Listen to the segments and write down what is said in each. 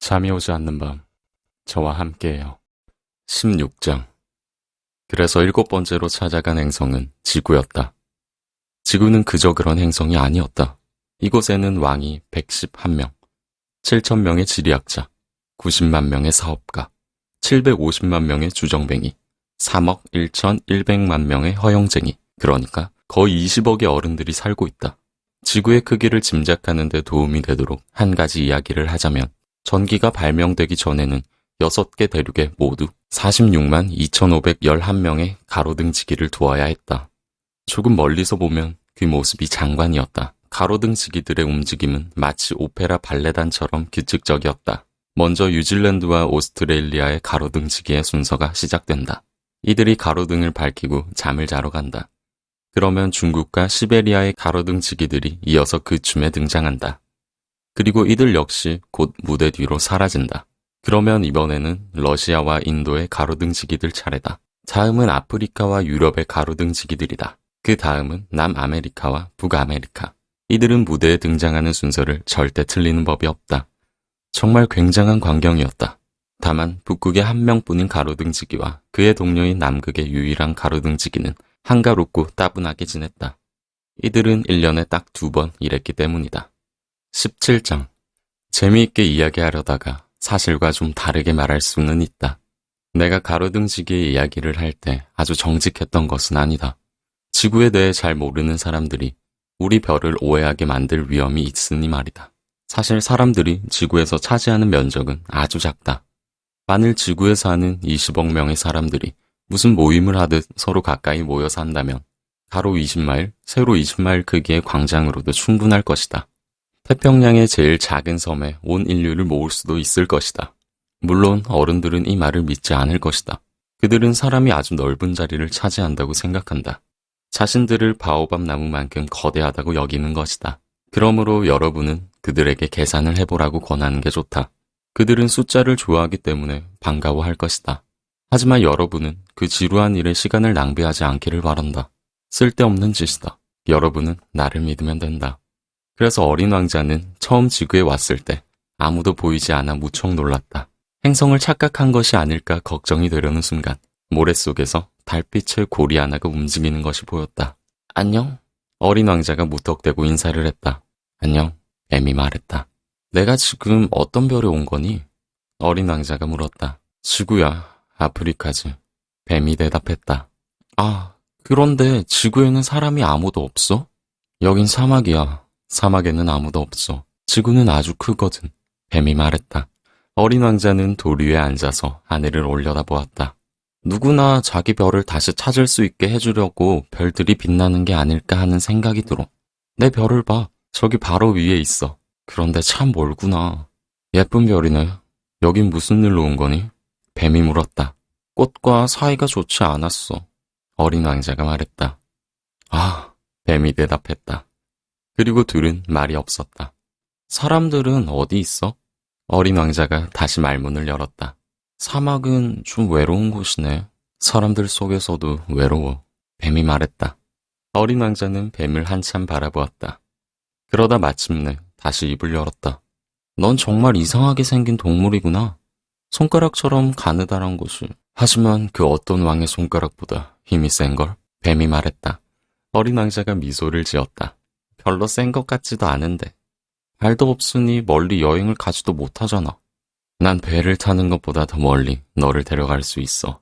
잠이 오지 않는 밤, 저와 함께해요. 16장. 그래서 7번째로 찾아간 행성은 지구였다. 지구는 그저 그런 행성이 아니었다. 이곳에는 왕이 111명, 7,000명의 지리학자, 90만 명의 사업가, 750만 명의 주정뱅이, 3억 1,100만 명의 허영쟁이, 그러니까 거의 20억의 어른들이 살고 있다. 지구의 크기를 짐작하는 데 도움이 되도록 한 가지 이야기를 하자면, 전기가 발명되기 전에는 6개 대륙에 모두 46만 2,511명의 가로등지기를 두어야 했다. 조금 멀리서 보면 그 모습이 장관이었다. 가로등지기들의 움직임은 마치 오페라 발레단처럼 규칙적이었다. 먼저 뉴질랜드와 오스트레일리아의 가로등지기의 순서가 시작된다. 이들이 가로등을 밝히고 잠을 자러 간다. 그러면 중국과 시베리아의 가로등지기들이 이어서 그 춤에 등장한다. 그리고 이들 역시 곧 무대 뒤로 사라진다. 그러면 이번에는 러시아와 인도의 가로등지기들 차례다. 다음은 아프리카와 유럽의 가로등지기들이다. 그 다음은 남아메리카와 북아메리카. 이들은 무대에 등장하는 순서를 절대 틀리는 법이 없다. 정말 굉장한 광경이었다. 다만 북극의 한 명뿐인 가로등지기와 그의 동료인 남극의 유일한 가로등지기는 한가롭고 따분하게 지냈다. 이들은 1년에 딱 2번 일했기 때문이다. 17장. 재미있게 이야기하려다가 사실과 좀 다르게 말할 수는 있다. 내가 가로등지기의 이야기를 할 때 아주 정직했던 것은 아니다. 지구에 대해 잘 모르는 사람들이 우리 별을 오해하게 만들 위험이 있으니 말이다. 사실 사람들이 지구에서 차지하는 면적은 아주 작다. 만일 지구에 사는 20억 명의 사람들이 무슨 모임을 하듯 서로 가까이 모여 산다면 가로 20마일, 세로 20마일 크기의 광장으로도 충분할 것이다. 태평양의 제일 작은 섬에 온 인류를 모을 수도 있을 것이다. 물론 어른들은 이 말을 믿지 않을 것이다. 그들은 사람이 아주 넓은 자리를 차지한다고 생각한다. 자신들을 바오밥 나무만큼 거대하다고 여기는 것이다. 그러므로 여러분은 그들에게 계산을 해보라고 권하는 게 좋다. 그들은 숫자를 좋아하기 때문에 반가워할 것이다. 하지만 여러분은 그 지루한 일에 시간을 낭비하지 않기를 바란다. 쓸데없는 짓이다. 여러분은 나를 믿으면 된다. 그래서 어린 왕자는 처음 지구에 왔을 때 아무도 보이지 않아 무척 놀랐다. 행성을 착각한 것이 아닐까 걱정이 되려는 순간 모래 속에서 달빛의 고리 하나가 움직이는 것이 보였다. 안녕? 어린 왕자가 무턱대고 인사를 했다. 안녕? 뱀이 말했다. 내가 지금 어떤 별에 온 거니? 어린 왕자가 물었다. 지구야, 아프리카지. 뱀이 대답했다. 아, 그런데 지구에는 사람이 아무도 없어? 여긴 사막이야. 사막에는 아무도 없어. 지구는 아주 크거든. 뱀이 말했다. 어린 왕자는 돌 위에 앉아서 하늘을 올려다보았다. 누구나 자기 별을 다시 찾을 수 있게 해주려고 별들이 빛나는 게 아닐까 하는 생각이 들어. 내 별을 봐. 저기 바로 위에 있어. 그런데 참 멀구나. 예쁜 별이네. 여긴 무슨 일로 온 거니? 뱀이 물었다. 꽃과 사이가 좋지 않았어. 어린 왕자가 말했다. 아, 뱀이 대답했다. 그리고 둘은 말이 없었다. 사람들은 어디 있어? 어린 왕자가 다시 말문을 열었다. 사막은 좀 외로운 곳이네. 사람들 속에서도 외로워. 뱀이 말했다. 어린 왕자는 뱀을 한참 바라보았다. 그러다 마침내 다시 입을 열었다. 넌 정말 이상하게 생긴 동물이구나. 손가락처럼 가느다란 것이. 하지만 그 어떤 왕의 손가락보다 힘이 센걸? 뱀이 말했다. 어린 왕자가 미소를 지었다. 별로 센 것 같지도 않은데. 발도 없으니 멀리 여행을 가지도 못하잖아. 난 배를 타는 것보다 더 멀리 너를 데려갈 수 있어.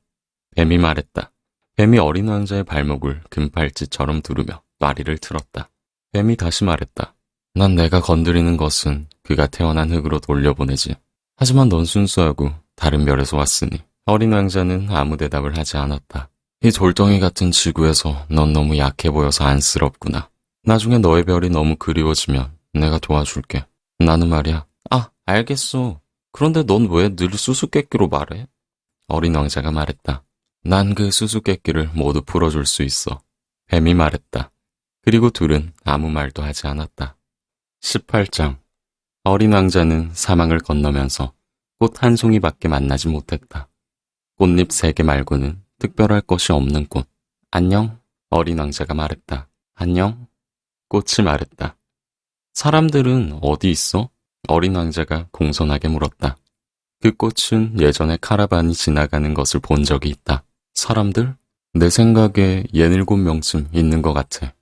뱀이 말했다. 뱀이 어린 왕자의 발목을 금팔찌처럼 두르며 다리를 틀었다. 뱀이 다시 말했다. 난 내가 건드리는 것은 그가 태어난 흙으로 돌려보내지. 하지만 넌 순수하고 다른 별에서 왔으니. 어린 왕자는 아무 대답을 하지 않았다. 이 돌덩이 같은 지구에서 넌 너무 약해 보여서 안쓰럽구나. 나중에 너의 별이 너무 그리워지면 내가 도와줄게. 나는 말이야. 아, 알겠어. 그런데 넌 왜 늘 수수께끼로 말해? 어린 왕자가 말했다. 난 그 수수께끼를 모두 풀어줄 수 있어. 뱀이 말했다. 그리고 둘은 아무 말도 하지 않았다. 18장. 어린 왕자는 사막을 건너면서 꽃 한 송이밖에 만나지 못했다. 꽃잎 3개 말고는 특별할 것이 없는 꽃. 안녕? 어린 왕자가 말했다. 안녕? 꽃이 말했다. 사람들은 어디 있어? 어린 왕자가 공손하게 물었다. 그 꽃은 예전에 카라반이 지나가는 것을 본 적이 있다. 사람들? 내 생각에 67명쯤 있는 것 같아.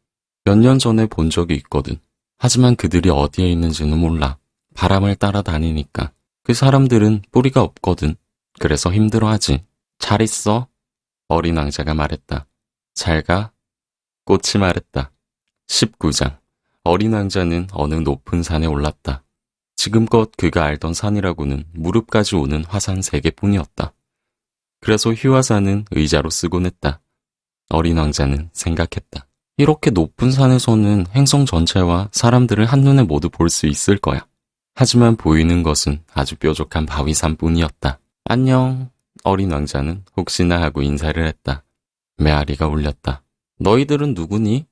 몇 년 전에 본 적이 있거든. 하지만 그들이 어디에 있는지는 몰라. 바람을 따라다니니까. 그 사람들은 뿌리가 없거든. 그래서 힘들어하지. 잘 있어. 어린 왕자가 말했다. 잘 가. 꽃이 말했다. 19장. 어린 왕자는 어느 높은 산에 올랐다. 지금껏 그가 알던 산이라고는 무릎까지 오는 화산 3개뿐이었다. 그래서 휘화산은 의자로 쓰곤 했다. 어린 왕자는 생각했다. 이렇게 높은 산에서는 행성 전체와 사람들을 한눈에 모두 볼 수 있을 거야. 하지만 보이는 것은 아주 뾰족한 바위산뿐이었다. 안녕. 어린 왕자는 혹시나 하고 인사를 했다. 메아리가 울렸다. 너희들은 누구니?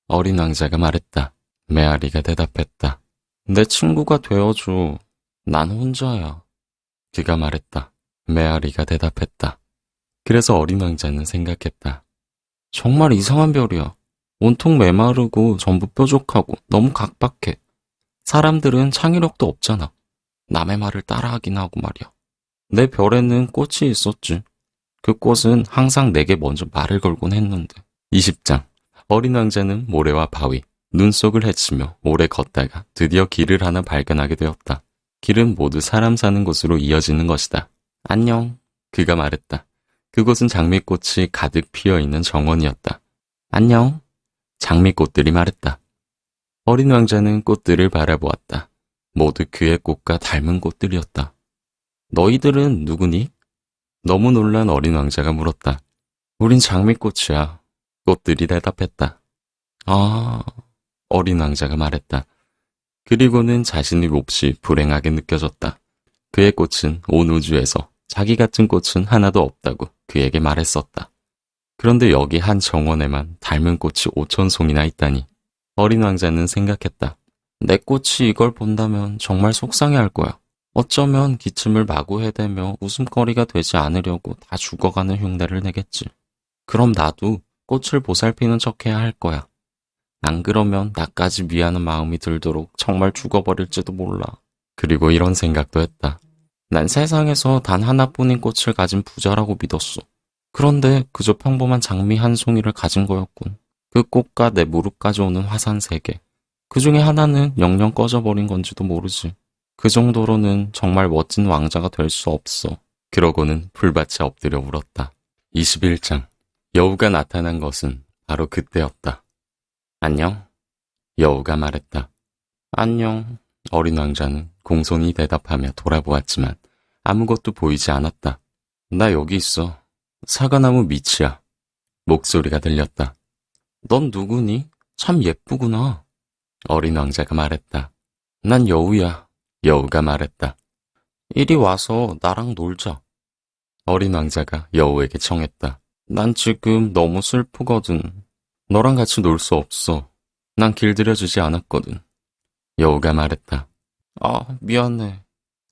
어린 왕자가 말했다. 메아리가 대답했다. 내 친구가 되어줘. 난 혼자야. 그가 말했다. 메아리가 대답했다. 그래서 어린 왕자는 생각했다. 정말 이상한 별이야. 온통 메마르고 전부 뾰족하고 너무 각박해. 사람들은 창의력도 없잖아. 남의 말을 따라하긴 하고 말이야. 내 별에는 꽃이 있었지. 그 꽃은 항상 내게 먼저 말을 걸곤 했는데. 20장. 어린 왕자는 모래와 바위, 눈 속을 헤치며 오래 걷다가 드디어 길을 하나 발견하게 되었다. 길은 모두 사람 사는 곳으로 이어지는 것이다. 안녕. 그가 말했다. 그곳은 장미꽃이 가득 피어있는 정원이었다. 안녕. 장미꽃들이 말했다. 어린 왕자는 꽃들을 바라보았다. 모두 그의 꽃과 닮은 꽃들이었다. 너희들은 누구니? 너무 놀란 어린 왕자가 물었다. 우린 장미꽃이야. 꽃들이 대답했다. 아, 어린 왕자가 말했다. 그리고는 자신의 몹시 불행하게 느껴졌다. 그의 꽃은 온 우주에서 자기 같은 꽃은 하나도 없다고 그에게 말했었다. 그런데 여기 한 정원에만 닮은 꽃이 5,000송이나 있다니. 어린 왕자는 생각했다. 내 꽃이 이걸 본다면 정말 속상해할 거야. 어쩌면 기침을 마구 해대며 웃음거리가 되지 않으려고 다 죽어가는 흉내를 내겠지. 그럼 나도 꽃을 보살피는 척해야 할 거야. 안 그러면 나까지 미안한 마음이 들도록 정말 죽어버릴지도 몰라. 그리고 이런 생각도 했다. 난 세상에서 단 하나뿐인 꽃을 가진 부자라고 믿었어. 그런데 그저 평범한 장미 한 송이를 가진 거였군. 그 꽃과 내 무릎까지 오는 화산 3개. 그 중에 하나는 영영 꺼져버린 건지도 모르지. 그 정도로는 정말 멋진 왕자가 될 수 없어. 그러고는 풀밭에 엎드려 울었다. 21장. 여우가 나타난 것은 바로 그때였다. 안녕? 여우가 말했다. 안녕. 어린 왕자는 공손히 대답하며 돌아보았지만 아무것도 보이지 않았다. 나 여기 있어. 사과나무 밑이야. 목소리가 들렸다. 넌 누구니? 참 예쁘구나. 어린 왕자가 말했다. 난 여우야. 여우가 말했다. 이리 와서 나랑 놀자. 어린 왕자가 여우에게 청했다. 난 지금 너무 슬프거든. 너랑 같이 놀 수 없어. 난 길들여주지 않았거든. 여우가 말했다. 아, 미안해.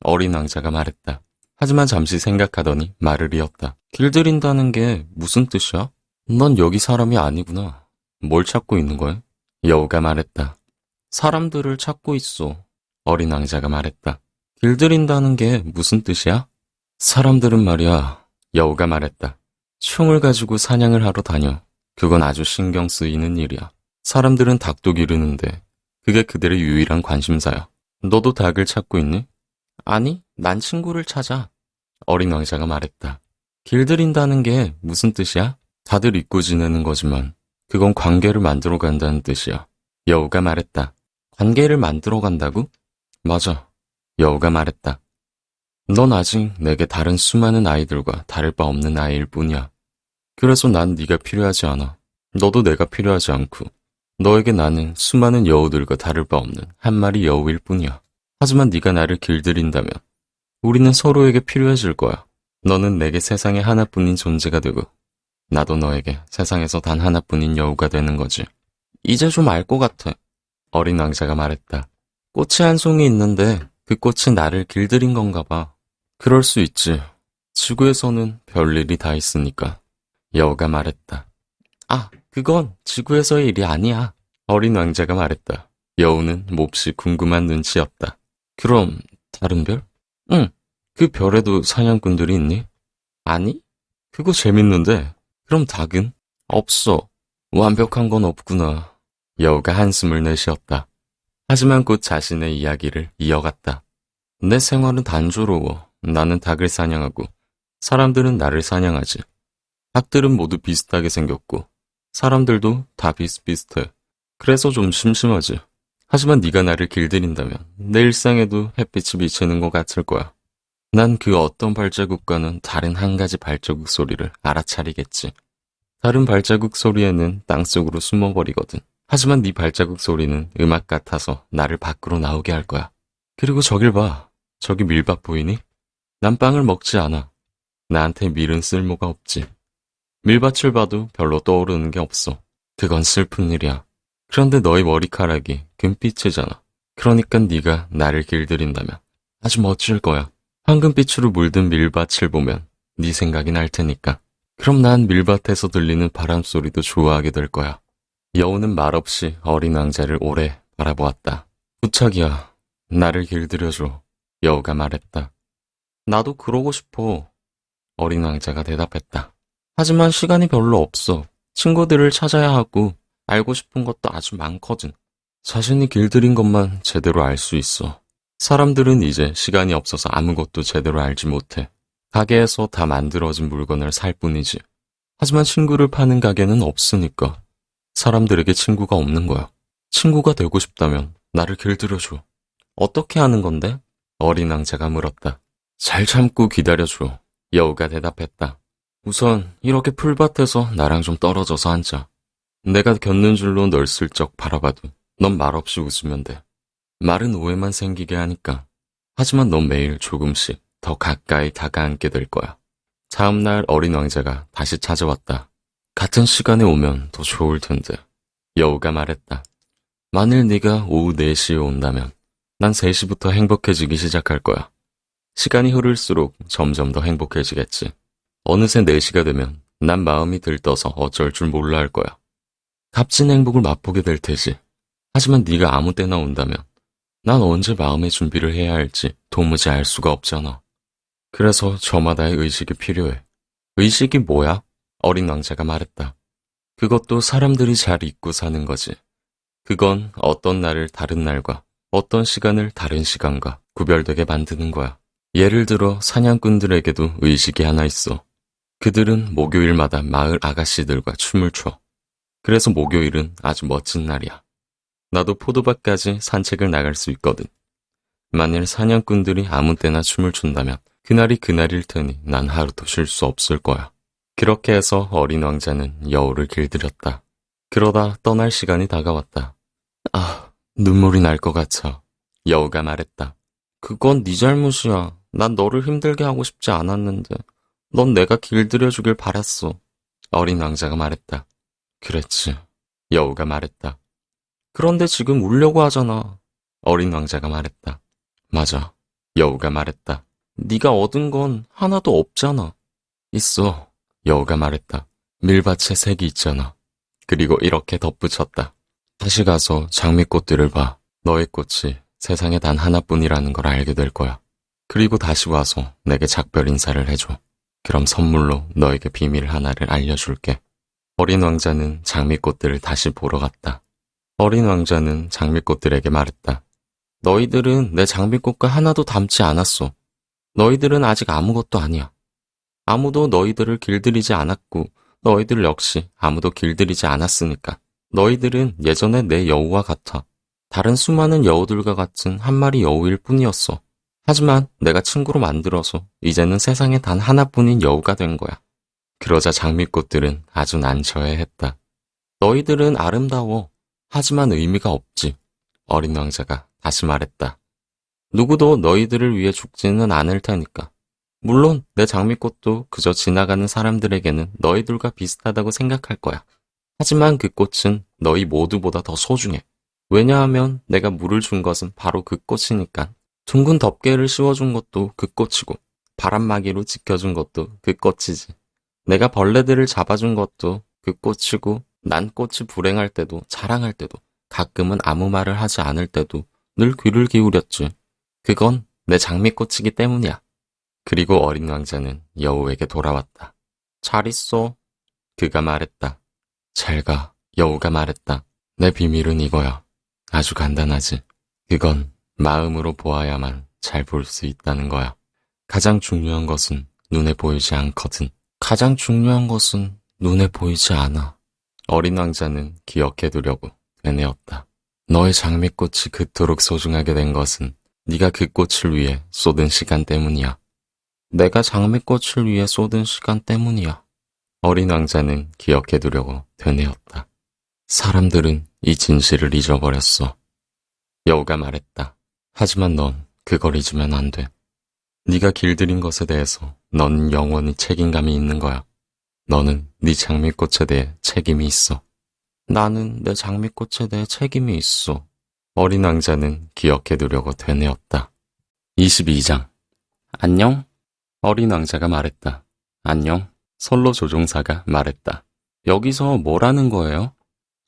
어린 왕자가 말했다. 하지만 잠시 생각하더니 말을 이었다. 길들인다는 게 무슨 뜻이야? 넌 여기 사람이 아니구나. 뭘 찾고 있는 거야? 여우가 말했다. 사람들을 찾고 있어. 어린 왕자가 말했다. 길들인다는 게 무슨 뜻이야? 사람들은 말이야. 여우가 말했다. 총을 가지고 사냥을 하러 다녀. 그건 아주 신경 쓰이는 일이야. 사람들은 닭도 기르는데 그게 그들의 유일한 관심사야. 너도 닭을 찾고 있니? 아니, 난 친구를 찾아. 어린 왕자가 말했다. 길들인다는 게 무슨 뜻이야? 다들 잊고 지내는 거지만 그건 관계를 만들어 간다는 뜻이야. 여우가 말했다. 관계를 만들어 간다고? 맞아. 여우가 말했다. 넌 아직 내게 다른 수많은 아이들과 다를 바 없는 아이일 뿐이야. 그래서 난 네가 필요하지 않아. 너도 내가 필요하지 않고 너에게 나는 수많은 여우들과 다를 바 없는 한 마리 여우일 뿐이야. 하지만 네가 나를 길들인다면 우리는 서로에게 필요해질 거야. 너는 내게 세상에 하나뿐인 존재가 되고 나도 너에게 세상에서 단 하나뿐인 여우가 되는 거지. 이제 좀 알 것 같아. 어린 왕자가 말했다. 꽃이 한 송이 있는데 그 꽃이 나를 길들인 건가 봐. 그럴 수 있지. 지구에서는 별일이 다 있으니까. 여우가 말했다. 아, 그건 지구에서의 일이 아니야. 어린 왕자가 말했다. 여우는 몹시 궁금한 눈치였다. 그럼 다른 별? 응, 그 별에도 사냥꾼들이 있니? 아니? 그거 재밌는데. 그럼 닭은? 없어. 완벽한 건 없구나. 여우가 한숨을 내쉬었다. 하지만 곧 자신의 이야기를 이어갔다. 내 생활은 단조로워. 나는 닭을 사냥하고 사람들은 나를 사냥하지. 닭들은 모두 비슷하게 생겼고 사람들도 다 비슷비슷해. 그래서 좀 심심하지. 하지만 네가 나를 길들인다면 내 일상에도 햇빛이 비치는 것 같을 거야. 난 그 어떤 발자국과는 다른 한 가지 발자국 소리를 알아차리겠지. 다른 발자국 소리에는 땅속으로 숨어버리거든. 하지만 네 발자국 소리는 음악 같아서 나를 밖으로 나오게 할 거야. 그리고 저길 봐. 저기 밀밭 보이니? 난 빵을 먹지 않아. 나한테 밀은 쓸모가 없지. 밀밭을 봐도 별로 떠오르는 게 없어. 그건 슬픈 일이야. 그런데 너의 머리카락이 금빛이잖아. 그러니까 네가 나를 길들인다면 아주 멋질 거야. 황금빛으로 물든 밀밭을 보면 네 생각이 날 테니까. 그럼 난 밀밭에서 들리는 바람 소리도 좋아하게 될 거야. 여우는 말없이 어린 왕자를 오래 바라보았다. 부탁이야. 나를 길들여줘. 여우가 말했다. 나도 그러고 싶어. 어린 왕자가 대답했다. 하지만 시간이 별로 없어. 친구들을 찾아야 하고 알고 싶은 것도 아주 많거든. 자신이 길들인 것만 제대로 알 수 있어. 사람들은 이제 시간이 없어서 아무것도 제대로 알지 못해. 가게에서 다 만들어진 물건을 살 뿐이지. 하지만 친구를 파는 가게는 없으니까 사람들에게 친구가 없는 거야. 친구가 되고 싶다면 나를 길들여줘. 어떻게 하는 건데? 어린 왕자가 물었다. 잘 참고 기다려줘. 여우가 대답했다. 우선 이렇게 풀밭에서 나랑 좀 떨어져서 앉자. 내가 곁는 줄로 널 슬쩍 바라봐도 넌 말없이 웃으면 돼. 말은 오해만 생기게 하니까. 하지만 넌 매일 조금씩 더 가까이 다가앉게 될 거야. 다음 날 어린 왕자가 다시 찾아왔다. 같은 시간에 오면 더 좋을 텐데. 여우가 말했다. 만일 네가 오후 4시에 온다면 난 3시부터 행복해지기 시작할 거야. 시간이 흐를수록 점점 더 행복해지겠지. 어느새 4시가 되면 난 마음이 들떠서 어쩔 줄 몰라 할 거야. 값진 행복을 맛보게 될 테지. 하지만 네가 아무 때나 온다면 난 언제 마음의 준비를 해야 할지 도무지 알 수가 없잖아. 그래서 저마다의 의식이 필요해. 의식이 뭐야? 어린 왕자가 말했다. 그것도 사람들이 잘 잊고 사는 거지. 그건 어떤 날을 다른 날과 어떤 시간을 다른 시간과 구별되게 만드는 거야. 예를 들어 사냥꾼들에게도 의식이 하나 있어. 그들은 목요일마다 마을 아가씨들과 춤을 춰. 그래서 목요일은 아주 멋진 날이야. 나도 포도밭까지 산책을 나갈 수 있거든. 만일 사냥꾼들이 아무 때나 춤을 춘다면 그날이 그날일 테니 난 하루도 쉴 수 없을 거야. 그렇게 해서 어린 왕자는 여우를 길들였다. 그러다 떠날 시간이 다가왔다. 아, 눈물이 날 것 같아. 여우가 말했다. 그건 네 잘못이야. 난 너를 힘들게 하고 싶지 않았는데 넌 내가 길들여주길 바랐어. 어린 왕자가 말했다. 그랬지. 여우가 말했다. 그런데 지금 울려고 하잖아. 어린 왕자가 말했다. 맞아. 여우가 말했다. 네가 얻은 건 하나도 없잖아. 있어. 여우가 말했다. 밀밭에 색이 있잖아. 그리고 이렇게 덧붙였다. 다시 가서 장미꽃들을 봐. 너의 꽃이 세상에 단 하나뿐이라는 걸 알게 될 거야. 그리고 다시 와서 내게 작별 인사를 해줘. 그럼 선물로 너에게 비밀 하나를 알려줄게. 어린 왕자는 장미꽃들을 다시 보러 갔다. 어린 왕자는 장미꽃들에게 말했다. 너희들은 내 장미꽃과 하나도 닮지 않았어. 너희들은 아직 아무것도 아니야. 아무도 너희들을 길들이지 않았고 너희들 역시 아무도 길들이지 않았으니까. 너희들은 예전에 내 여우와 같아. 다른 수많은 여우들과 같은 한 마리 여우일 뿐이었어. 하지만 내가 친구로 만들어서 이제는 세상에 단 하나뿐인 여우가 된 거야. 그러자 장미꽃들은 아주 난처해했다. 너희들은 아름다워. 하지만 의미가 없지. 어린 왕자가 다시 말했다. 누구도 너희들을 위해 죽지는 않을 테니까. 물론 내 장미꽃도 그저 지나가는 사람들에게는 너희들과 비슷하다고 생각할 거야. 하지만 그 꽃은 너희 모두보다 더 소중해. 왜냐하면 내가 물을 준 것은 바로 그 꽃이니까. 둥근 덮개를 씌워준 것도 그 꽃이고 바람막이로 지켜준 것도 그 꽃이지. 내가 벌레들을 잡아준 것도 그 꽃이고 난 꽃이 불행할 때도 자랑할 때도 가끔은 아무 말을 하지 않을 때도 늘 귀를 기울였지. 그건 내 장미꽃이기 때문이야. 그리고 어린 왕자는 여우에게 돌아왔다. 잘 있어. 그가 말했다. 잘 가. 여우가 말했다. 내 비밀은 이거야. 아주 간단하지. 그건 마음으로 보아야만 잘 볼 수 있다는 거야. 가장 중요한 것은 눈에 보이지 않거든. 가장 중요한 것은 눈에 보이지 않아. 어린 왕자는 기억해두려고 되뇌었다. 너의 장미꽃이 그토록 소중하게 된 것은 네가 그 꽃을 위해 쏟은 시간 때문이야. 내가 장미꽃을 위해 쏟은 시간 때문이야. 어린 왕자는 기억해두려고 되뇌었다. 사람들은 이 진실을 잊어버렸어. 여우가 말했다. 하지만 넌 그걸 잊으면 안 돼. 네가 길들인 것에 대해서 넌 영원히 책임감이 있는 거야. 너는 네 장미꽃에 대해 책임이 있어. 나는 내 장미꽃에 대해 책임이 있어. 어린 왕자는 기억해두려고 되뇌었다. 22장. 안녕? 어린 왕자가 말했다. 안녕? 선로 조종사가 말했다. 여기서 뭘 하는 거예요?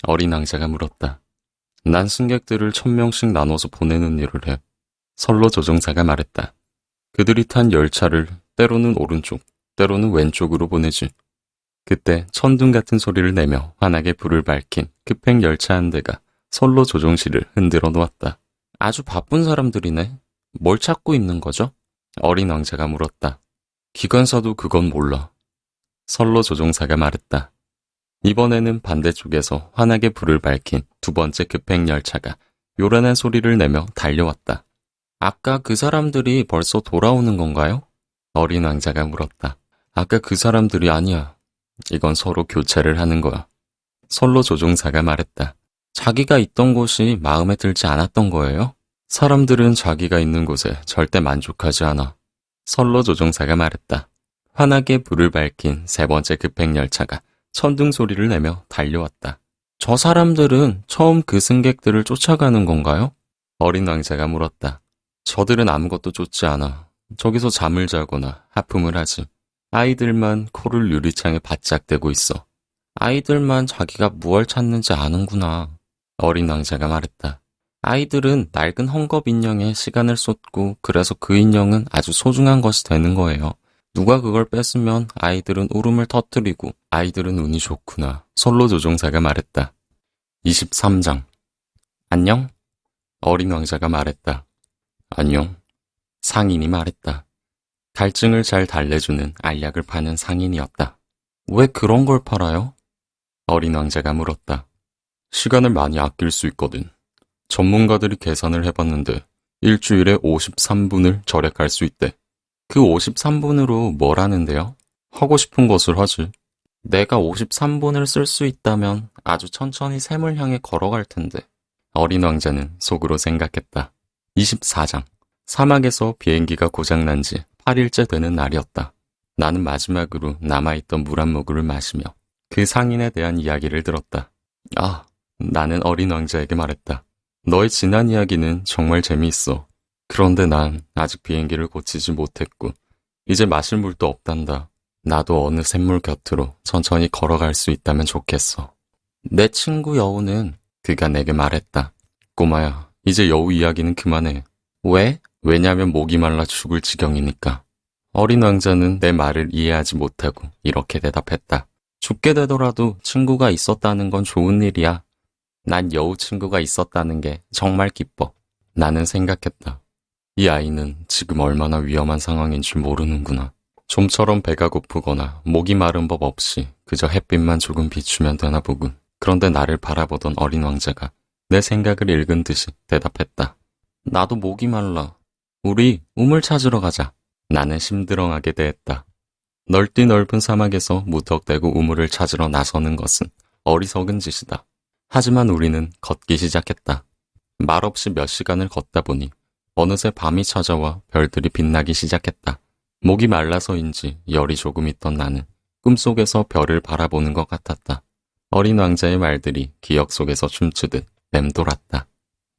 어린 왕자가 물었다. 난 승객들을 1000명씩 나눠서 보내는 일을 해. 선로 조종사가 말했다. 그들이 탄 열차를 때로는 오른쪽, 때로는 왼쪽으로 보내지. 그때 천둥 같은 소리를 내며 환하게 불을 밝힌 급행 열차 한 대가 선로 조종실을 흔들어 놓았다. 아주 바쁜 사람들이네. 뭘 찾고 있는 거죠? 어린 왕자가 물었다. 기관사도 그건 몰라. 선로 조종사가 말했다. 이번에는 반대쪽에서 환하게 불을 밝힌 두 번째 급행 열차가 요란한 소리를 내며 달려왔다. 아까 그 사람들이 벌써 돌아오는 건가요? 어린 왕자가 물었다. 아까 그 사람들이 아니야. 이건 서로 교체를 하는 거야. 선로 조종사가 말했다. 자기가 있던 곳이 마음에 들지 않았던 거예요? 사람들은 자기가 있는 곳에 절대 만족하지 않아. 선로 조종사가 말했다. 환하게 불을 밝힌 세 번째 급행 열차가 천둥 소리를 내며 달려왔다. 저 사람들은 처음 그 승객들을 쫓아가는 건가요? 어린 왕자가 물었다. 저들은 아무것도 쫓지 않아. 저기서 잠을 자거나 하품을 하지. 아이들만 코를 유리창에 바짝 대고 있어. 아이들만 자기가 무얼 찾는지 아는구나. 어린 왕자가 말했다. 아이들은 낡은 헝겊 인형에 시간을 쏟고 그래서 그 인형은 아주 소중한 것이 되는 거예요. 누가 그걸 뺏으면 아이들은 울음을 터뜨리고 아이들은 운이 좋구나. 선로 조종사가 말했다. 23장. 안녕? 어린 왕자가 말했다. 안녕? 상인이 말했다. 갈증을 잘 달래주는 알약을 파는 상인이었다. 왜 그런 걸 팔아요? 어린 왕자가 물었다. 시간을 많이 아낄 수 있거든. 전문가들이 계산을 해봤는데 일주일에 53분을 절약할 수 있대. 그 53분으로 뭘 하는데요? 하고 싶은 것을 하지. 내가 53분을 쓸 수 있다면 아주 천천히 샘을 향해 걸어갈 텐데. 어린 왕자는 속으로 생각했다. 24장. 사막에서 비행기가 고장난 지 8일째 되는 날이었다. 나는 마지막으로 남아있던 물 한 모금을 마시며 그 상인에 대한 이야기를 들었다. 나는 어린 왕자에게 말했다. 너의 지난 이야기는 정말 재미있어. 그런데 난 아직 비행기를 고치지 못했고 이제 마실 물도 없단다. 나도 어느 샘물 곁으로 천천히 걸어갈 수 있다면 좋겠어. 내 친구 여우는 그가 내게 말했다. 꼬마야, 이제 여우 이야기는 그만해. 왜? 왜냐면 목이 말라 죽을 지경이니까. 어린 왕자는 내 말을 이해하지 못하고 이렇게 대답했다. 죽게 되더라도 친구가 있었다는 건 좋은 일이야. 난 여우 친구가 있었다는 게 정말 기뻐. 나는 생각했다. 이 아이는 지금 얼마나 위험한 상황인 줄 모르는구나. 좀처럼 배가 고프거나 목이 마른 법 없이 그저 햇빛만 조금 비추면 되나 보군. 그런데 나를 바라보던 어린 왕자가 내 생각을 읽은 듯이 대답했다. 나도 목이 말라. 우리 우물 찾으러 가자. 나는 심드렁하게 대했다. 넓디 넓은 사막에서 무턱대고 우물을 찾으러 나서는 것은 어리석은 짓이다. 하지만 우리는 걷기 시작했다. 말없이 몇 시간을 걷다 보니 어느새 밤이 찾아와 별들이 빛나기 시작했다. 목이 말라서인지 열이 조금 있던 나는 꿈속에서 별을 바라보는 것 같았다. 어린 왕자의 말들이 기억 속에서 춤추듯 맴돌았다.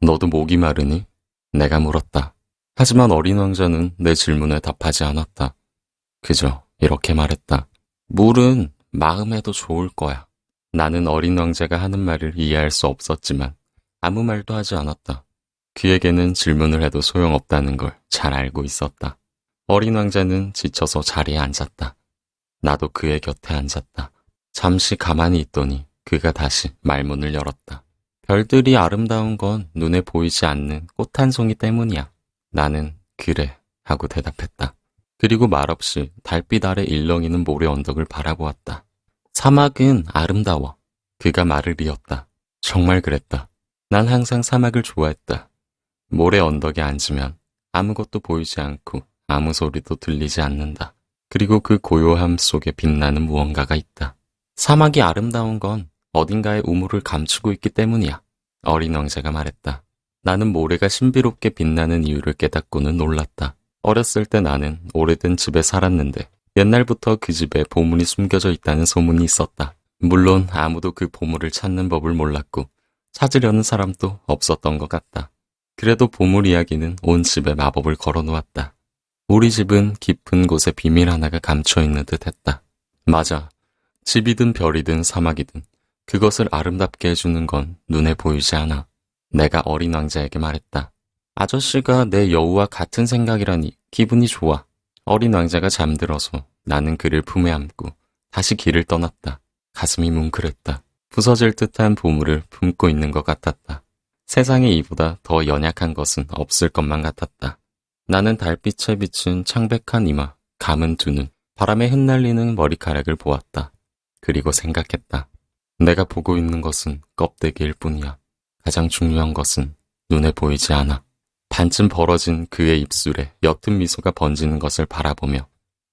너도 목이 마르니? 내가 물었다. 하지만 어린 왕자는 내 질문에 답하지 않았다. 그저 이렇게 말했다. 물은 마음에도 좋을 거야. 나는 어린 왕자가 하는 말을 이해할 수 없었지만 아무 말도 하지 않았다. 그에게는 질문을 해도 소용없다는 걸 잘 알고 있었다. 어린 왕자는 지쳐서 자리에 앉았다. 나도 그의 곁에 앉았다. 잠시 가만히 있더니 그가 다시 말문을 열었다. 별들이 아름다운 건 눈에 보이지 않는 꽃 한 송이 때문이야. 나는 그래 하고 대답했다. 그리고 말없이 달빛 아래 일렁이는 모래 언덕을 바라보았다. 사막은 아름다워. 그가 말을 이었다. 정말 그랬다. 난 항상 사막을 좋아했다. 모래 언덕에 앉으면 아무것도 보이지 않고 아무 소리도 들리지 않는다. 그리고 그 고요함 속에 빛나는 무언가가 있다. 사막이 아름다운 건 어딘가에 우물을 감추고 있기 때문이야. 어린 왕자가 말했다. 나는 모래가 신비롭게 빛나는 이유를 깨닫고는 놀랐다. 어렸을 때 나는 오래된 집에 살았는데 옛날부터 그 집에 보물이 숨겨져 있다는 소문이 있었다. 물론 아무도 그 보물을 찾는 법을 몰랐고 찾으려는 사람도 없었던 것 같다. 그래도 보물 이야기는 온 집에 마법을 걸어놓았다. 우리 집은 깊은 곳에 비밀 하나가 감춰있는 듯 했다. 맞아. 집이든 별이든 사막이든 그것을 아름답게 해주는 건 눈에 보이지 않아. 내가 어린 왕자에게 말했다. 아저씨가 내 여우와 같은 생각이라니 기분이 좋아. 어린 왕자가 잠들어서 나는 그를 품에 안고 다시 길을 떠났다. 가슴이 뭉클했다. 부서질 듯한 보물을 품고 있는 것 같았다. 세상에 이보다 더 연약한 것은 없을 것만 같았다. 나는 달빛에 비친 창백한 이마, 감은 두 눈, 바람에 흩날리는 머리카락을 보았다. 그리고 생각했다. 내가 보고 있는 것은 껍데기일 뿐이야. 가장 중요한 것은 눈에 보이지 않아. 반쯤 벌어진 그의 입술에 옅은 미소가 번지는 것을 바라보며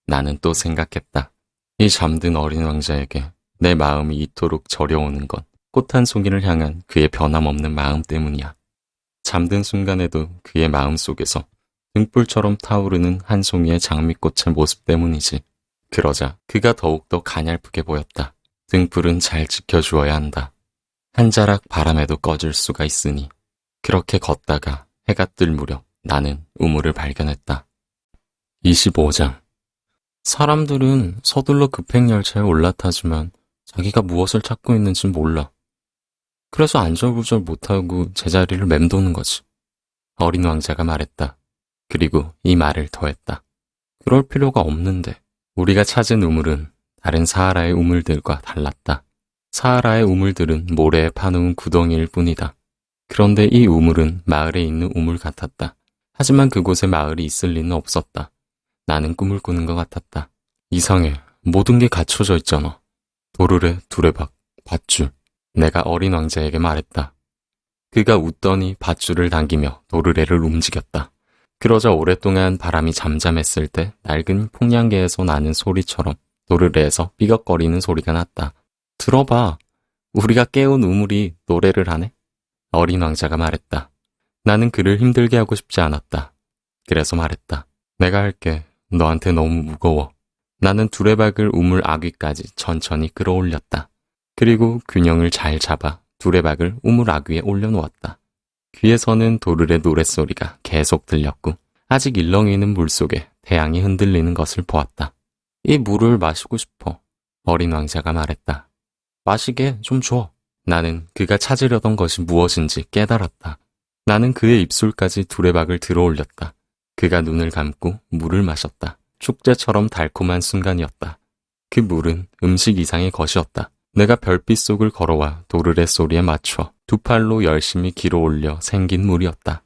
나는 또 생각했다. 이 잠든 어린 왕자에게 내 마음이 이토록 저려오는 건 꽃 한 송이를 향한 그의 변함없는 마음 때문이야. 잠든 순간에도 그의 마음 속에서 등불처럼 타오르는 한 송이의 장미꽃의 모습 때문이지. 그러자 그가 더욱더 가냘프게 보였다. 등불은 잘 지켜주어야 한다. 한 자락 바람에도 꺼질 수가 있으니. 그렇게 걷다가 해가 뜰 무렵 나는 우물을 발견했다. 25장. 사람들은 서둘러 급행열차에 올라타지만 자기가 무엇을 찾고 있는지 몰라. 그래서 안절부절 못하고 제자리를 맴도는 거지. 어린 왕자가 말했다. 그리고 이 말을 더했다. 그럴 필요가 없는데. 우리가 찾은 우물은 다른 사하라의 우물들과 달랐다. 사하라의 우물들은 모래에 파놓은 구덩이일 뿐이다. 그런데 이 우물은 마을에 있는 우물 같았다. 하지만 그곳에 마을이 있을 리는 없었다. 나는 꿈을 꾸는 것 같았다. 이상해. 모든 게 갖춰져 있잖아. 도르래, 두레박, 밧줄. 내가 어린 왕자에게 말했다. 그가 웃더니 밧줄을 당기며 도르래를 움직였다. 그러자 오랫동안 바람이 잠잠했을 때 낡은 풍량계에서 나는 소리처럼 도르래에서 삐걱거리는 소리가 났다. 들어봐. 우리가 깨운 우물이 노래를 하네? 어린 왕자가 말했다. 나는 그를 힘들게 하고 싶지 않았다. 그래서 말했다. 내가 할게. 너한테 너무 무거워. 나는 두레박을 우물 아귀까지 천천히 끌어올렸다. 그리고 균형을 잘 잡아 두레박을 우물 아귀에 올려놓았다. 귀에서는 도르래 노랫소리가 계속 들렸고 아직 일렁이는 물속에 태양이 흔들리는 것을 보았다. 이 물을 마시고 싶어. 어린 왕자가 말했다. 마시게 좀 줘. 나는 그가 찾으려던 것이 무엇인지 깨달았다. 나는 그의 입술까지 두레박을 들어올렸다. 그가 눈을 감고 물을 마셨다. 축제처럼 달콤한 순간이었다. 그 물은 음식 이상의 것이었다. 내가 별빛 속을 걸어와 도르래 소리에 맞춰 두 팔로 열심히 길어 올려 생긴 물이었다.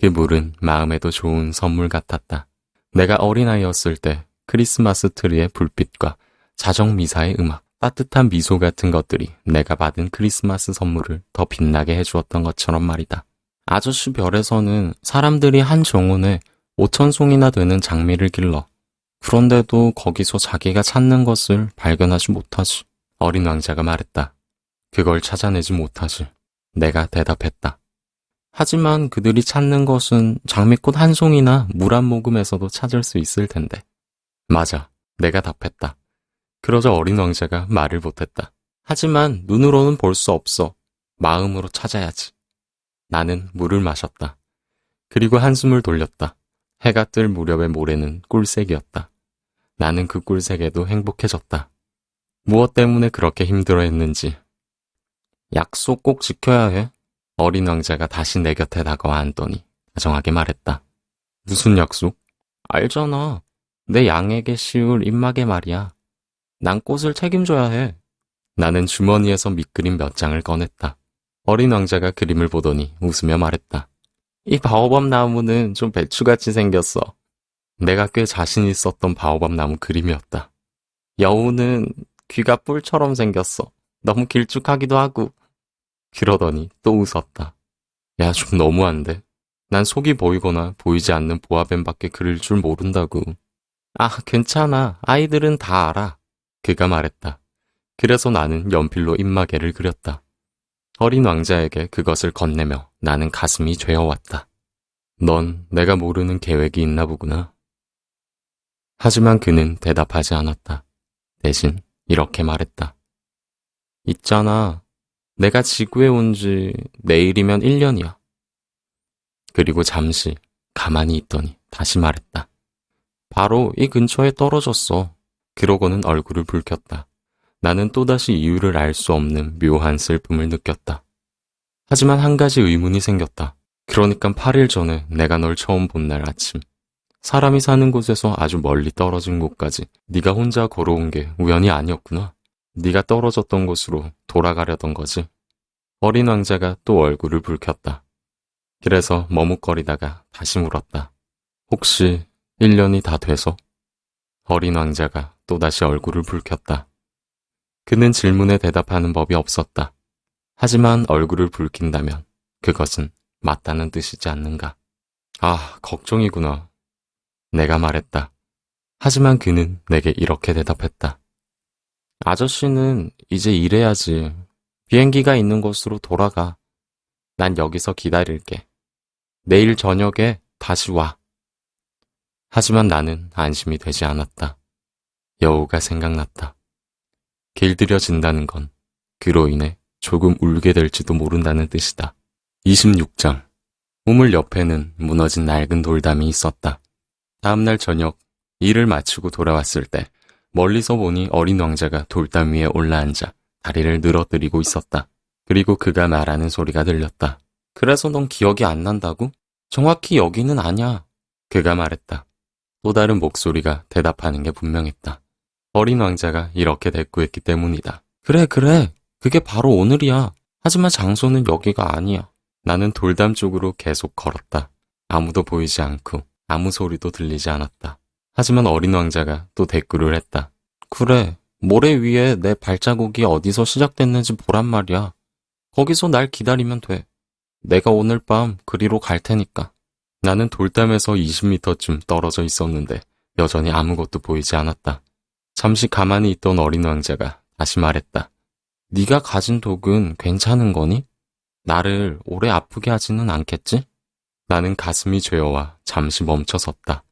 그 물은 마음에도 좋은 선물 같았다. 내가 어린아이였을 때 크리스마스 트리의 불빛과 자정미사의 음악, 따뜻한 미소 같은 것들이 내가 받은 크리스마스 선물을 더 빛나게 해주었던 것처럼 말이다. 아저씨 별에서는 사람들이 한 정원에 5,000송이나 되는 장미를 길러. 그런데도 거기서 자기가 찾는 것을 발견하지 못하지. 어린 왕자가 말했다. 그걸 찾아내지 못하지. 내가 대답했다. 하지만 그들이 찾는 것은 장미꽃 한 송이나 물 한 모금에서도 찾을 수 있을 텐데. 맞아. 내가 답했다. 그러자 어린 왕자가 말을 못했다. 하지만 눈으로는 볼 수 없어. 마음으로 찾아야지. 나는 물을 마셨다. 그리고 한숨을 돌렸다. 해가 뜰 무렵의 모래는 꿀색이었다. 나는 그 꿀색에도 행복해졌다. 무엇 때문에 그렇게 힘들어했는지. 약속 꼭 지켜야 해. 어린 왕자가 다시 내 곁에 다가와 앉더니 다정하게 말했다. 무슨 약속? 알잖아. 내 양에게 씌울 입마개 말이야. 난 꽃을 책임져야 해. 나는 주머니에서 밑그림 몇 장을 꺼냈다. 어린 왕자가 그림을 보더니 웃으며 말했다. 이 바오밥 나무는 좀 배추같이 생겼어. 내가 꽤 자신 있었던 바오밥 나무 그림이었다. 여우는 귀가 뿔처럼 생겼어. 너무 길쭉하기도 하고. 그러더니 또 웃었다. 야, 좀 너무한데? 난 속이 보이거나 보이지 않는 보아뱀밖에 그릴 줄 모른다고. 아, 괜찮아. 아이들은 다 알아. 그가 말했다. 그래서 나는 연필로 입마개를 그렸다. 어린 왕자에게 그것을 건네며 나는 가슴이 죄어왔다. 넌 내가 모르는 계획이 있나 보구나. 하지만 그는 대답하지 않았다. 대신 이렇게 말했다. 있잖아. 내가 지구에 온 지 내일이면 1년이야. 그리고 잠시 가만히 있더니 다시 말했다. 바로 이 근처에 떨어졌어. 그러고는 얼굴을 붉혔다. 나는 또다시 이유를 알 수 없는 묘한 슬픔을 느꼈다. 하지만 한 가지 의문이 생겼다. 그러니까 8일 전에 내가 널 처음 본 날 아침, 사람이 사는 곳에서 아주 멀리 떨어진 곳까지 네가 혼자 걸어온 게 우연이 아니었구나. 네가 떨어졌던 곳으로 돌아가려던 거지. 어린 왕자가 또 얼굴을 붉혔다. 그래서 머뭇거리다가 다시 물었다. 혹시 1년이 다 돼서? 어린 왕자가 또다시 얼굴을 붉혔다. 그는 질문에 대답하는 법이 없었다. 하지만 얼굴을 붉힌다면 그것은 맞다는 뜻이지 않는가. 아, 걱정이구나. 내가 말했다. 하지만 그는 내게 이렇게 대답했다. 아저씨는 이제 일해야지. 비행기가 있는 곳으로 돌아가. 난 여기서 기다릴게. 내일 저녁에 다시 와. 하지만 나는 안심이 되지 않았다. 여우가 생각났다. 길들여진다는 건 그로 인해 조금 울게 될지도 모른다는 뜻이다. 26장. 우물 옆에는 무너진 낡은 돌담이 있었다. 다음날 저녁 일을 마치고 돌아왔을 때 멀리서 보니 어린 왕자가 돌담 위에 올라앉아 다리를 늘어뜨리고 있었다. 그리고 그가 말하는 소리가 들렸다. 그래서 넌 기억이 안 난다고? 정확히 여기는 아냐. 그가 말했다. 또 다른 목소리가 대답하는 게 분명했다. 어린 왕자가 이렇게 대꾸했기 때문이다. 그래. 그게 바로 오늘이야. 하지만 장소는 여기가 아니야. 나는 돌담 쪽으로 계속 걸었다. 아무도 보이지 않고 아무 소리도 들리지 않았다. 하지만 어린 왕자가 또 대꾸를 했다. 그래, 모래 위에 내 발자국이 어디서 시작됐는지 보란 말이야. 거기서 날 기다리면 돼. 내가 오늘 밤 그리로 갈 테니까. 나는 돌담에서 20m쯤 떨어져 있었는데 여전히 아무것도 보이지 않았다. 잠시 가만히 있던 어린 왕자가 다시 말했다. 네가 가진 독은 괜찮은 거니? 나를 오래 아프게 하지는 않겠지? 나는 가슴이 죄어와 잠시 멈춰섰다.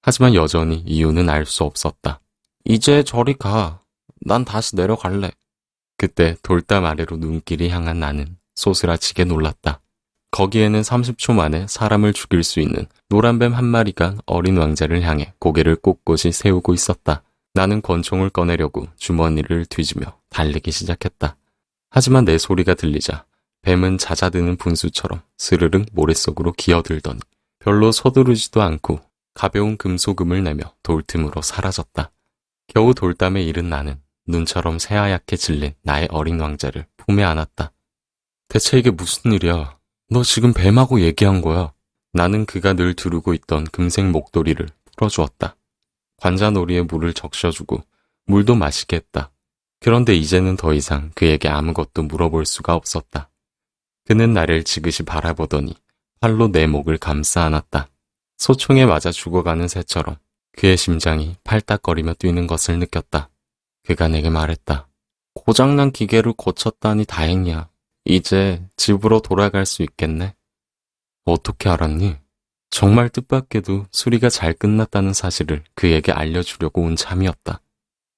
하지만 여전히 이유는 알 수 없었다. 이제 저리 가. 난 다시 내려갈래. 그때 돌담 아래로 눈길이 향한 나는 소스라치게 놀랐다. 거기에는 30초 만에 사람을 죽일 수 있는 노란뱀 한 마리가 어린 왕자를 향해 고개를 꼿꼿이 세우고 있었다. 나는 권총을 꺼내려고 주머니를 뒤지며 달리기 시작했다. 하지만 내 소리가 들리자 뱀은 잦아드는 분수처럼 스르륵 모래속으로 기어들더니 별로 서두르지도 않고 가벼운 금소금을 내며 돌틈으로 사라졌다. 겨우 돌담에 이른 나는 눈처럼 새하얗게 질린 나의 어린 왕자를 품에 안았다. 대체 이게 무슨 일이야? 너 지금 뱀하고 얘기한 거야. 나는 그가 늘 두르고 있던 금색 목도리를 풀어주었다. 관자놀이에 물을 적셔주고 물도 마시게 했다. 그런데 이제는 더 이상 그에게 아무것도 물어볼 수가 없었다. 그는 나를 지그시 바라보더니 팔로 내 목을 감싸 안았다. 소총에 맞아 죽어가는 새처럼 그의 심장이 팔딱거리며 뛰는 것을 느꼈다. 그가 내게 말했다. 고장난 기계를 고쳤다니 다행이야. 이제 집으로 돌아갈 수 있겠네. 어떻게 알았니? 정말 뜻밖에도 수리가 잘 끝났다는 사실을 그에게 알려주려고 온 참이었다.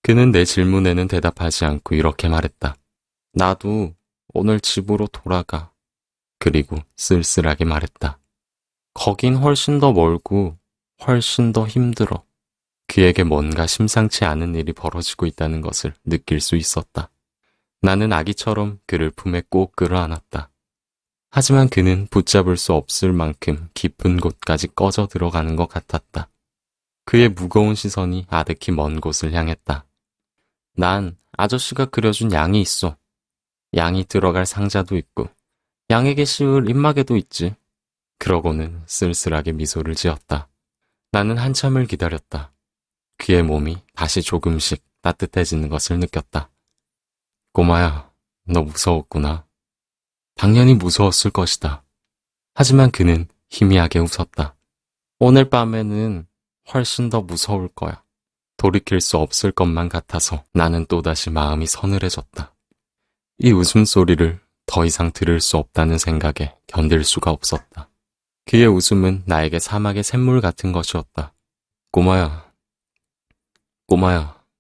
그는 내 질문에는 대답하지 않고 이렇게 말했다. 나도 오늘 집으로 돌아가. 그리고 쓸쓸하게 말했다. 거긴 훨씬 더 멀고 훨씬 더 힘들어. 그에게 뭔가 심상치 않은 일이 벌어지고 있다는 것을 느낄 수 있었다. 나는 아기처럼 그를 품에 꼭 끌어안았다. 하지만 그는 붙잡을 수 없을 만큼 깊은 곳까지 꺼져 들어가는 것 같았다. 그의 무거운 시선이 아득히 먼 곳을 향했다. 난 아저씨가 그려준 양이 있어. 양이 들어갈 상자도 있고 양에게 씌울 입마개도 있지. 그러고는 쓸쓸하게 미소를 지었다. 나는 한참을 기다렸다. 그의 몸이 다시 조금씩 따뜻해지는 것을 느꼈다. 꼬마야, 너 무서웠구나. 당연히 무서웠을 것이다. 하지만 그는 희미하게 웃었다. 오늘 밤에는 훨씬 더 무서울 거야. 돌이킬 수 없을 것만 같아서 나는 또다시 마음이 서늘해졌다. 이 웃음소리를 더 이상 들을 수 없다는 생각에 견딜 수가 없었다. 그의 웃음은 나에게 사막의 샘물 같은 것이었다. 꼬마야,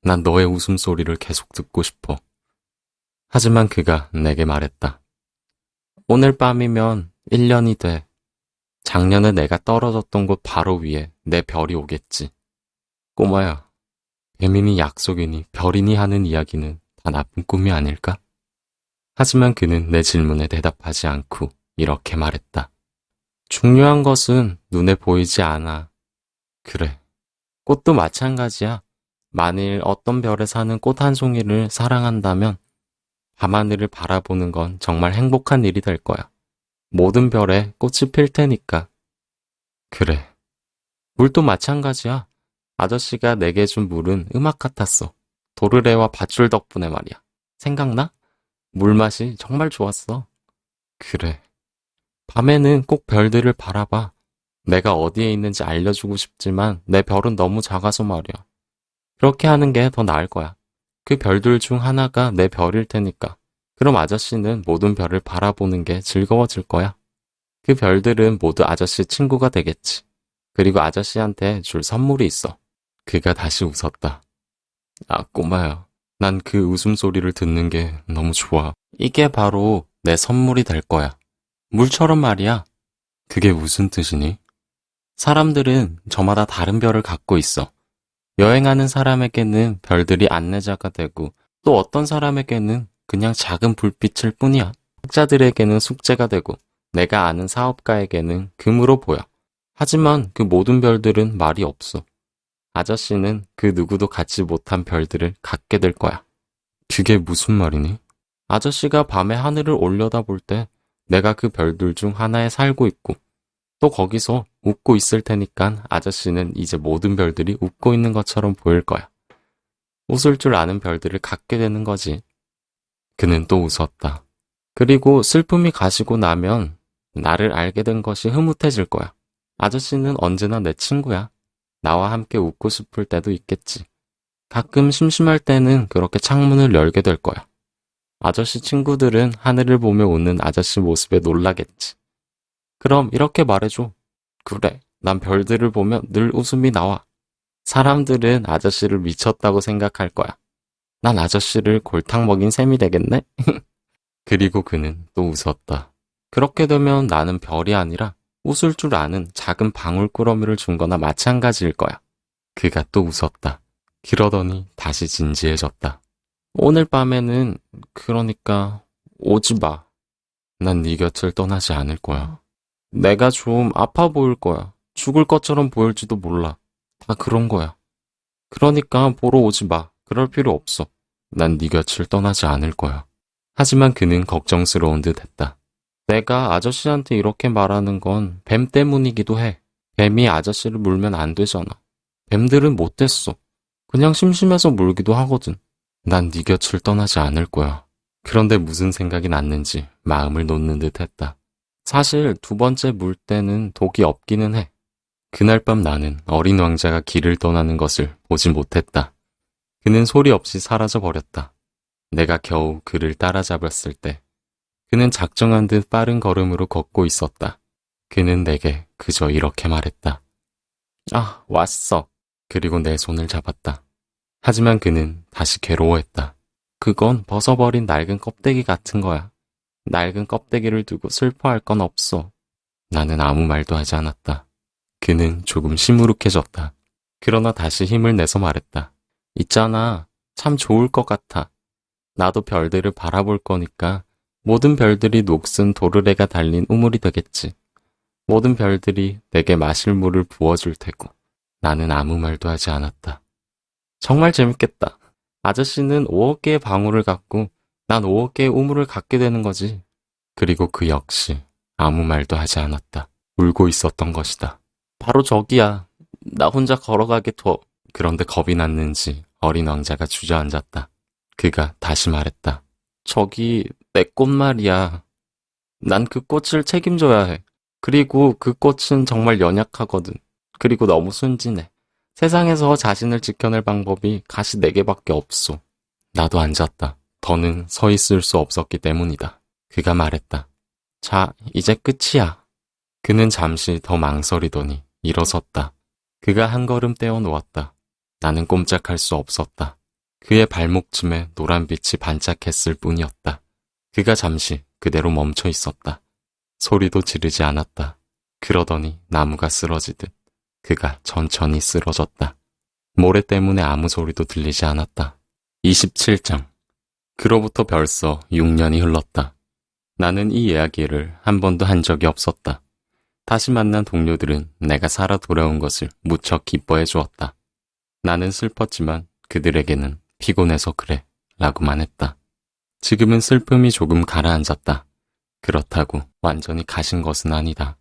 난 너의 웃음소리를 계속 듣고 싶어. 하지만 그가 내게 말했다. 오늘 밤이면 1년이 돼. 작년에 내가 떨어졌던 곳 바로 위에 내 별이 오겠지. 꼬마야, 뱀이니 약속이니 별이니 하는 이야기는 다 나쁜 꿈이 아닐까? 하지만 그는 내 질문에 대답하지 않고 이렇게 말했다. 중요한 것은 눈에 보이지 않아. 그래, 꽃도 마찬가지야. 만일 어떤 별에 사는 꽃 한 송이를 사랑한다면 밤하늘을 바라보는 건 정말 행복한 일이 될 거야. 모든 별에 꽃이 필 테니까. 그래, 물도 마찬가지야. 아저씨가 내게 준 물은 음악 같았어. 도르래와 밧줄 덕분에 말이야. 생각나? 물맛이 정말 좋았어. 그래, 밤에는 꼭 별들을 바라봐. 내가 어디에 있는지 알려주고 싶지만 내 별은 너무 작아서 말이야. 그렇게 하는 게 더 나을 거야. 그 별들 중 하나가 내 별일 테니까. 그럼 아저씨는 모든 별을 바라보는 게 즐거워질 거야. 그 별들은 모두 아저씨 친구가 되겠지. 그리고 아저씨한테 줄 선물이 있어. 그가 다시 웃었다. 아, 꼬마야. 난 그 웃음소리를 듣는 게 너무 좋아. 이게 바로 내 선물이 될 거야. 물처럼 말이야. 그게 무슨 뜻이니? 사람들은 저마다 다른 별을 갖고 있어. 여행하는 사람에게는 별들이 안내자가 되고 또 어떤 사람에게는 그냥 작은 불빛일 뿐이야. 학자들에게는 숙제가 되고 내가 아는 사업가에게는 금으로 보여. 하지만 그 모든 별들은 말이 없어. 아저씨는 그 누구도 갖지 못한 별들을 갖게 될 거야. 그게 무슨 말이니? 아저씨가 밤에 하늘을 올려다볼 때 내가 그 별들 중 하나에 살고 있고 또 거기서 웃고 있을 테니까 아저씨는 이제 모든 별들이 웃고 있는 것처럼 보일 거야. 웃을 줄 아는 별들을 갖게 되는 거지. 그는 또 웃었다. 그리고 슬픔이 가시고 나면 나를 알게 된 것이 흐뭇해질 거야. 아저씨는 언제나 내 친구야. 나와 함께 웃고 싶을 때도 있겠지. 가끔 심심할 때는 그렇게 창문을 열게 될 거야. 아저씨 친구들은 하늘을 보며 웃는 아저씨 모습에 놀라겠지. 그럼 이렇게 말해줘. 그래, 난 별들을 보며 늘 웃음이 나와. 사람들은 아저씨를 미쳤다고 생각할 거야. 난 아저씨를 골탕 먹인 셈이 되겠네? 그리고 그는 또 웃었다. 그렇게 되면 나는 별이 아니라 웃을 줄 아는 작은 방울꾸러미를 준 거나 마찬가지일 거야. 그가 또 웃었다. 그러더니 다시 진지해졌다. 오늘 밤에는 그러니까 오지 마. 난 네 곁을 떠나지 않을 거야. 내가 좀 아파 보일 거야. 죽을 것처럼 보일지도 몰라. 다 그런 거야. 그러니까 보러 오지 마. 그럴 필요 없어. 난 네 곁을 떠나지 않을 거야. 하지만 그는 걱정스러운 듯 했다. 내가 아저씨한테 이렇게 말하는 건 뱀 때문이기도 해. 뱀이 아저씨를 물면 안 되잖아. 뱀들은 못됐어. 그냥 심심해서 물기도 하거든. 난 네 곁을 떠나지 않을 거야. 그런데 무슨 생각이 났는지 마음을 놓는 듯 했다. 사실 두 번째 물 때는 독이 없기는 해. 그날 밤 나는 어린 왕자가 길을 떠나는 것을 보지 못했다. 그는 소리 없이 사라져 버렸다. 내가 겨우 그를 따라잡았을 때 그는 작정한 듯 빠른 걸음으로 걷고 있었다. 그는 내게 그저 이렇게 말했다. 아, 왔어. 그리고 내 손을 잡았다. 하지만 그는 다시 괴로워했다. 그건 벗어버린 낡은 껍데기 같은 거야. 낡은 껍데기를 두고 슬퍼할 건 없어. 나는 아무 말도 하지 않았다. 그는 조금 시무룩해졌다. 그러나 다시 힘을 내서 말했다. 있잖아, 참 좋을 것 같아. 나도 별들을 바라볼 거니까 모든 별들이 녹슨 도르래가 달린 우물이 되겠지. 모든 별들이 내게 마실 물을 부어줄 테고 나는 아무 말도 하지 않았다. 정말 재밌겠다. 아저씨는 5억 개의 방울을 갖고 난 5억 개의 우물을 갖게 되는 거지. 그리고 그 역시 아무 말도 하지 않았다. 울고 있었던 것이다. 바로 저기야. 나 혼자 걸어가게 둬. 그런데 겁이 났는지 어린 왕자가 주저앉았다. 그가 다시 말했다. 저기 내 꽃 말이야. 난 그 꽃을 책임져야 해. 그리고 그 꽃은 정말 연약하거든. 그리고 너무 순진해. 세상에서 자신을 지켜낼 방법이 가시 4개밖에 없어. 나도 앉았다. 더는 서 있을 수 없었기 때문이다. 그가 말했다. 자, 이제 끝이야. 그는 잠시 더 망설이더니 일어섰다. 그가 한 걸음 떼어 놓았다. 나는 꼼짝할 수 없었다. 그의 발목쯤에 노란빛이 반짝했을 뿐이었다. 그가 잠시 그대로 멈춰 있었다. 소리도 지르지 않았다. 그러더니 나무가 쓰러지듯 그가 천천히 쓰러졌다. 모래 때문에 아무 소리도 들리지 않았다. 27장. 그로부터 벌써 6년이 흘렀다. 나는 이 이야기를 한 번도 한 적이 없었다. 다시 만난 동료들은 내가 살아 돌아온 것을 무척 기뻐해 주었다. 나는 슬펐지만 그들에게는 피곤해서 그래 라고만 했다. 지금은 슬픔이 조금 가라앉았다. 그렇다고 완전히 가신 것은 아니다.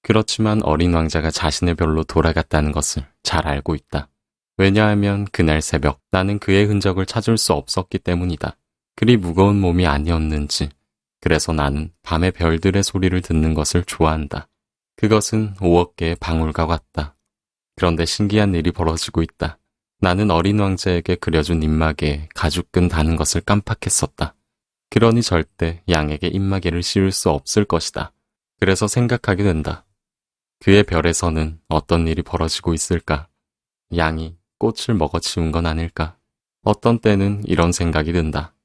그렇지만 어린 왕자가 자신의 별로 돌아갔다는 것을 잘 알고 있다. 왜냐하면 그날 새벽 나는 그의 흔적을 찾을 수 없었기 때문이다. 그리 무거운 몸이 아니었는지. 그래서 나는 밤의 별들의 소리를 듣는 것을 좋아한다. 그것은 5억 개의 방울과 같다. 그런데 신기한 일이 벌어지고 있다. 나는 어린 왕자에게 그려준 입마개에 가죽끈 다는 것을 깜빡했었다. 그러니 절대 양에게 입마개를 씌울 수 없을 것이다. 그래서 생각하게 된다. 그의 별에서는 어떤 일이 벌어지고 있을까? 양이 꽃을 먹어치운 건 아닐까? 어떤 때는 이런 생각이 든다.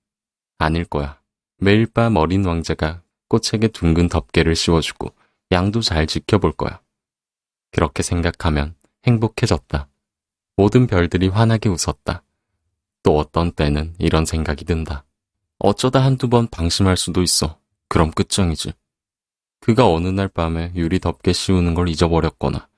아닐 거야. 매일 밤 어린 왕자가 꽃에게 둥근 덮개를 씌워주고 양도 잘 지켜볼 거야. 그렇게 생각하면 행복해졌다. 모든 별들이 환하게 웃었다. 또 어떤 때는 이런 생각이 든다. 어쩌다 한두 번 방심할 수도 있어. 그럼 끝장이지. 그가 어느 날 밤에 유리 덮개 씌우는 걸 잊어버렸거나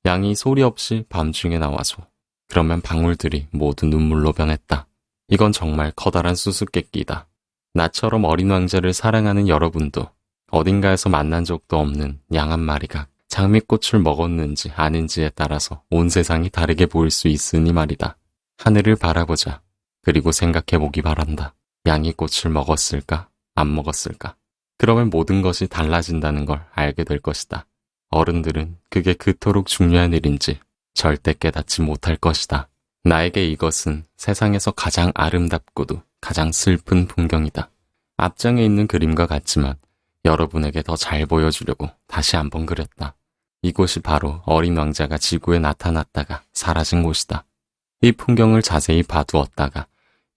양이 소리 없이 밤중에 나와서 그러면 방울들이 모두 눈물로 변했다. 이건 정말 커다란 수수께끼이다. 나처럼 어린 왕자를 사랑하는 여러분도 어딘가에서 만난 적도 없는 양 한 마리가 장미꽃을 먹었는지 아닌지에 따라서 온 세상이 다르게 보일 수 있으니 말이다. 하늘을 바라보자. 그리고 생각해보기 바란다. 양이 꽃을 먹었을까? 안 먹었을까? 그러면 모든 것이 달라진다는 걸 알게 될 것이다. 어른들은 그게 그토록 중요한 일인지 절대 깨닫지 못할 것이다. 나에게 이것은 세상에서 가장 아름답고도 가장 슬픈 풍경이다. 앞장에 있는 그림과 같지만 여러분에게 더 잘 보여주려고 다시 한번 그렸다. 이곳이 바로 어린 왕자가 지구에 나타났다가 사라진 곳이다. 이 풍경을 자세히 봐두었다가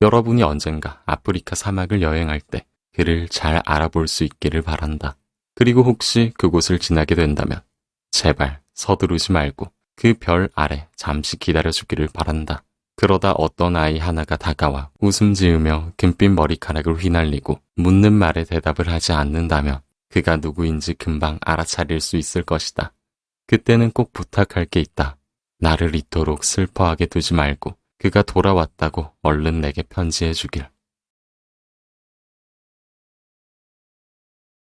여러분이 언젠가 아프리카 사막을 여행할 때 그를 잘 알아볼 수 있기를 바란다. 그리고 혹시 그곳을 지나게 된다면 제발 서두르지 말고 그 별 아래 잠시 기다려주기를 바란다. 그러다 어떤 아이 하나가 다가와 웃음 지으며 금빛 머리카락을 휘날리고 묻는 말에 대답을 하지 않는다면 그가 누구인지 금방 알아차릴 수 있을 것이다. 그때는 꼭 부탁할 게 있다. 나를 이토록 슬퍼하게 두지 말고 그가 돌아왔다고 얼른 내게 편지해 주길.